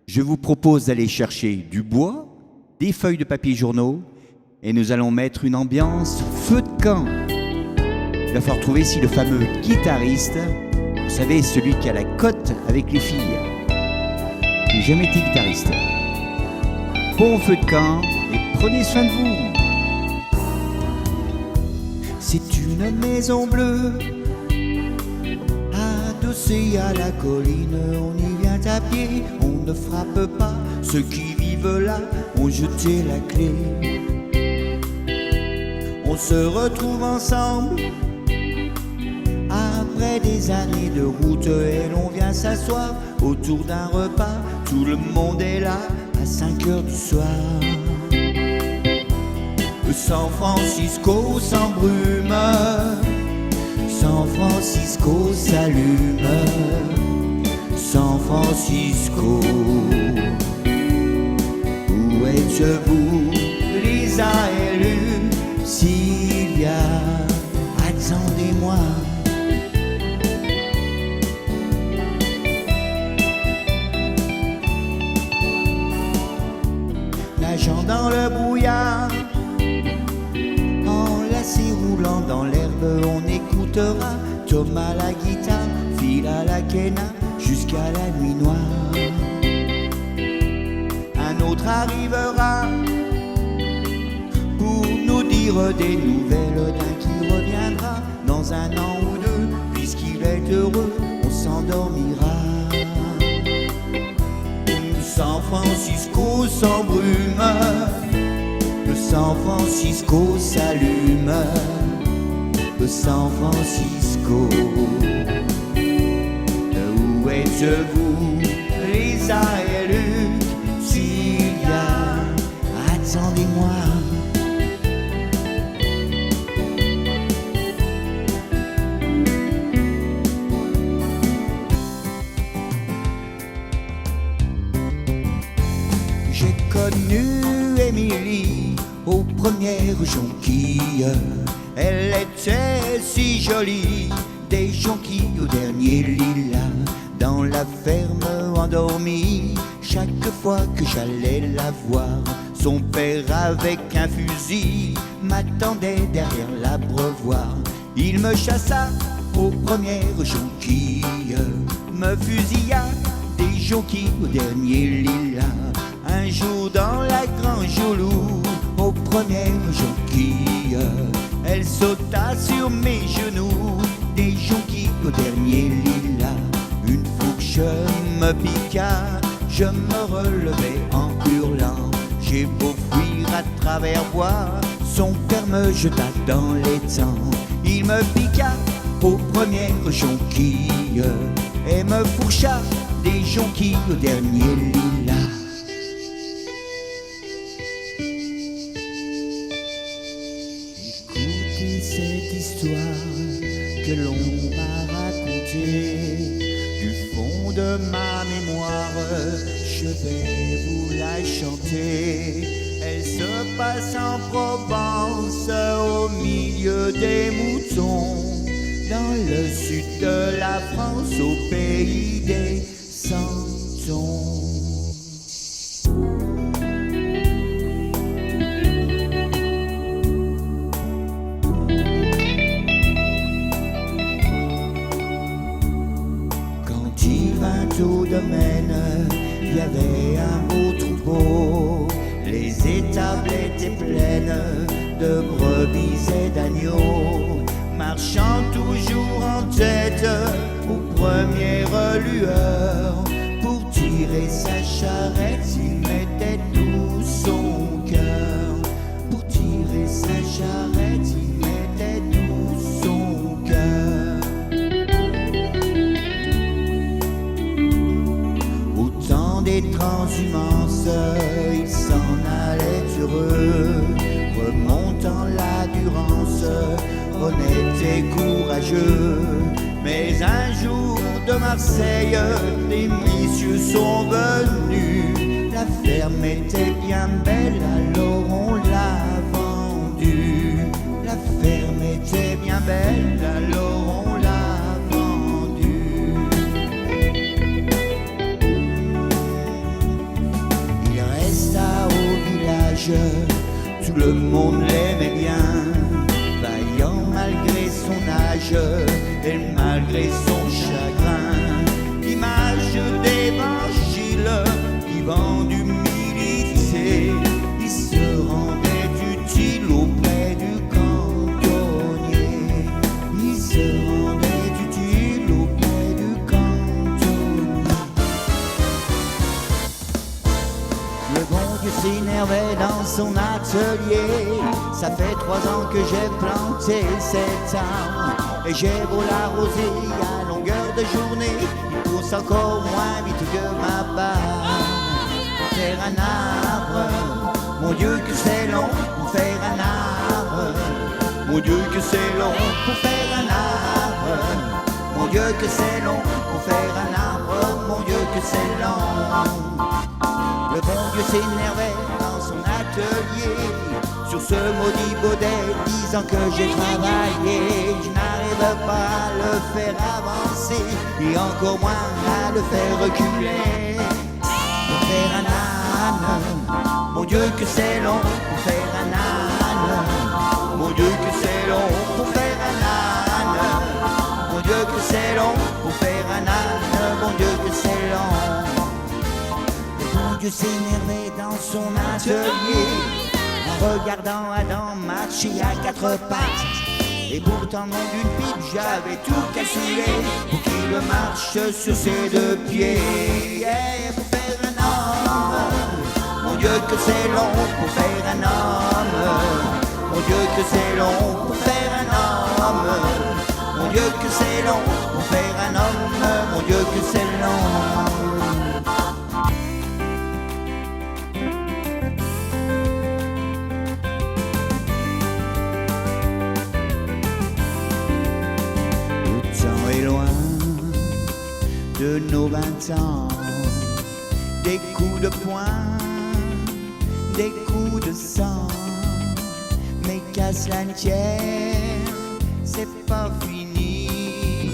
Je vous propose d'aller chercher du bois, des feuilles de papier journaux, et nous allons mettre une ambiance feu de camp. Il va falloir trouver si le fameux guitariste, vous savez, celui qui a la cote avec les filles. J'ai jamais été guitariste. Bon feu de camp et prenez soin de vous. C'est une maison bleue, adossée à la colline. On y vient à pied, on ne frappe pas. Ceux qui vivent là ont jeté la clé. On se retrouve ensemble après des années de route et l'on vient s'asseoir autour d'un repas. Tout le monde est là à 5 heures du soir. San Francisco s'embrume, San Francisco s'allume, San Francisco. Où êtes-vous, Lisa et Lucilia? Attendez-moi. Nageant dans le brouillard, roulant dans l'herbe, on écoutera Thomas la guitare, Phil à la quena, jusqu'à la nuit noire. Un autre arrivera pour nous dire des nouvelles d'un qui reviendra dans un an ou deux. Puisqu'il est heureux, on s'endormira. San Francisco s'embrume, San Francisco s'allume, San Francisco. Où êtes-vous, Lisa et Lucilia? Attendez-moi. J'ai connu Émilie aux premières jonquilles. Elle était si jolie, des jonquilles au dernier lilas. Dans la ferme endormie, chaque fois que j'allais la voir, son père avec un fusil m'attendait derrière l'abreuvoir. Il me chassa aux premières jonquilles, me fusilla des jonquilles au dernier lilas. Un jour dans la grange au loup, aux premières jonquilles, elle sauta sur mes genoux, des jonquilles au dernier lilas. Une fourche me piqua, je me relevai en hurlant. J'ai beau fuir à travers bois, son père me jeta dans l'étang. Il me piqua aux premières jonquilles et me fourcha des jonquilles au dernier lilas. Cette histoire que l'on m'a racontée du fond de ma mémoire, je vais vous la chanter. Elle se passe en Provence, au milieu des moutons, dans le sud de la France, au pays des santons. Au domaine, il y avait un beau troupeau. Les étables étaient pleines de brebis et d'agneaux. Marchant toujours en tête aux premières lueurs, pour tirer sa charrette, il mettait tout son cœur. Pour tirer sa charrette, il mettait tout son cœur. Des transhumances, il s'en allait heureux, remontant la Durance, honnête et courageux. Mais un jour de Marseille, les messieurs sont venus. La ferme était bien belle, alors on l'a vendue. La ferme était bien belle, alors on l'a vendue. neige, tout le monde l'aimait bien. Vaillant malgré son âge et malgré son chagrin, l'image d'évangile vivant d'humilité, il se rendait utile auprès du cantonnier. Il se rendait utile auprès du cantonnier. Le bon Dieu s'énervait dans son atelier. Ça fait 3 ans que j'ai planté cet arbre, et j'ai beau l'arroser à longueur de journée, il pousse encore moins vite que ma barbe. Pour faire un arbre, mon Dieu que c'est long. Pour faire un arbre, mon Dieu que c'est long. Pour faire un arbre, mon Dieu que c'est long. Pour faire un arbre, mon Dieu que c'est long. Le bon Dieu s'énervait dans son atelier sur ce maudit baudet, disant que j'ai travaillé. Je n'arrive pas à le faire avancer et encore moins à le faire reculer. Pour faire un âne, mon Dieu que c'est long. Pour faire un âne, mon Dieu que c'est long. Pour faire un âne, mon Dieu que c'est long. Pour faire un âne, mon Dieu que c'est long. Mon Dieu s'énervait dans son atelier en regardant Adam marcher à 4 pattes. Et pourtant non d'une pipe j'avais tout calculé pour qu'il marche sur ses 2 pieds. Yeah, pour faire un homme, mon Dieu que c'est long. Pour faire un homme, mon Dieu que c'est long. Pour faire un homme, mon Dieu que c'est long. Pour faire un homme, mon Dieu que c'est long. De nos 20 ans, des coups de poing, des coups de sang, mais qu'à cela ne tienne, c'est pas fini.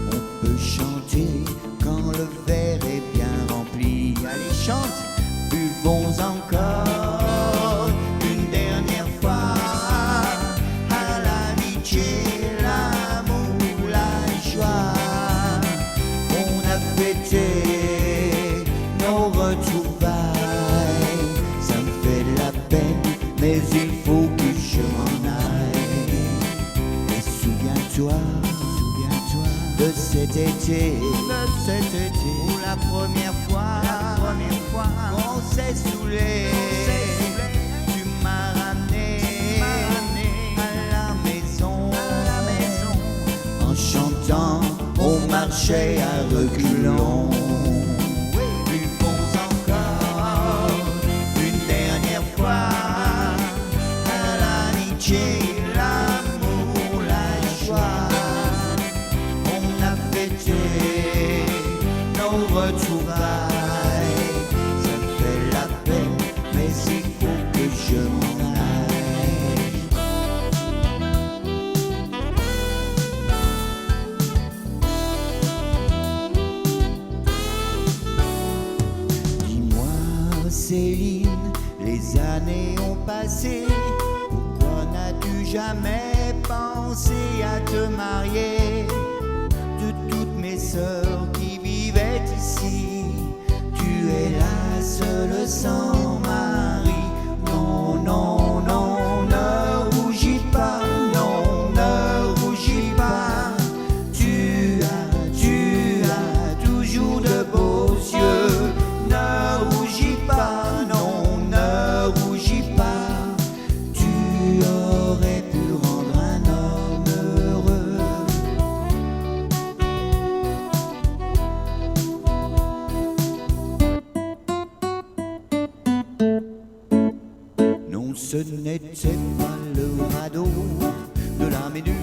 On peut chanter quand le verre est bien rempli. Allez chante, buvons encore une dernière fois à l'amitié, l'amour, la joie. Fêter nos retrouvailles, ça me fait de la peine, mais il faut que je m'en aille. Et souviens-toi de cet été, où la première fois on s'est saoulé. Tu m'as ramené à la maison en chantant. On marchait à reculons. Buvons encore une dernière fois à l'amitié, l'amour, la joie. On a fêté nos retrouvailles. Ça me fait la peine, mais il faut que je m'en aille. Céline, les années ont passé, pourquoi n'as-tu jamais pensé à te marier? De toutes mes sœurs qui vivaient ici, tu es la seule sans mari. Non, non, non, ne rougis pas, non, ne rougis pas. Tu as toujours de beaux yeux. Ne rougis pas, non, ne rougis pas. Tu aurais pu rendre un homme heureux. Non, ce n'était pas le radeau de la méduse,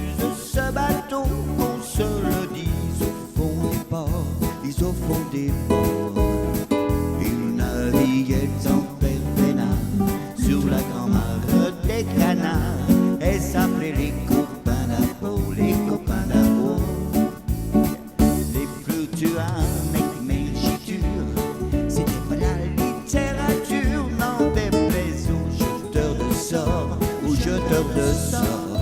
ce bateau, qu'on se le dise au fond des ports, dis au fond des ports. En Perpénat, sur la grand-mare des canards, elle s'appelait les copains d'Apo, les copains d'Apo. Les fluctuants avec mergiture, c'était pas la littérature, n'en déplaise aux de sort.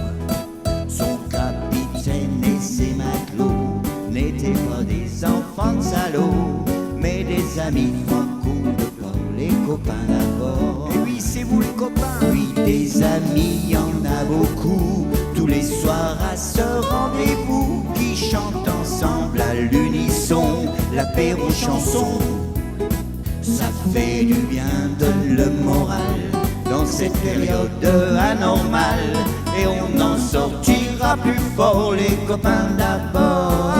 Son capitaine et ses matelots n'étaient pas des enfants de salauds, mais des amis franco de port, les copains d'abord. Et oui, c'est vous les copains. Oui, des amis, y en a beaucoup, tous les soirs à ce rendez-vous, qui chantent ensemble à l'unisson l'apéro chanson. Ça fait du bien, donne le moral dans cette période anormale, et on en sortira plus fort, les copains d'abord.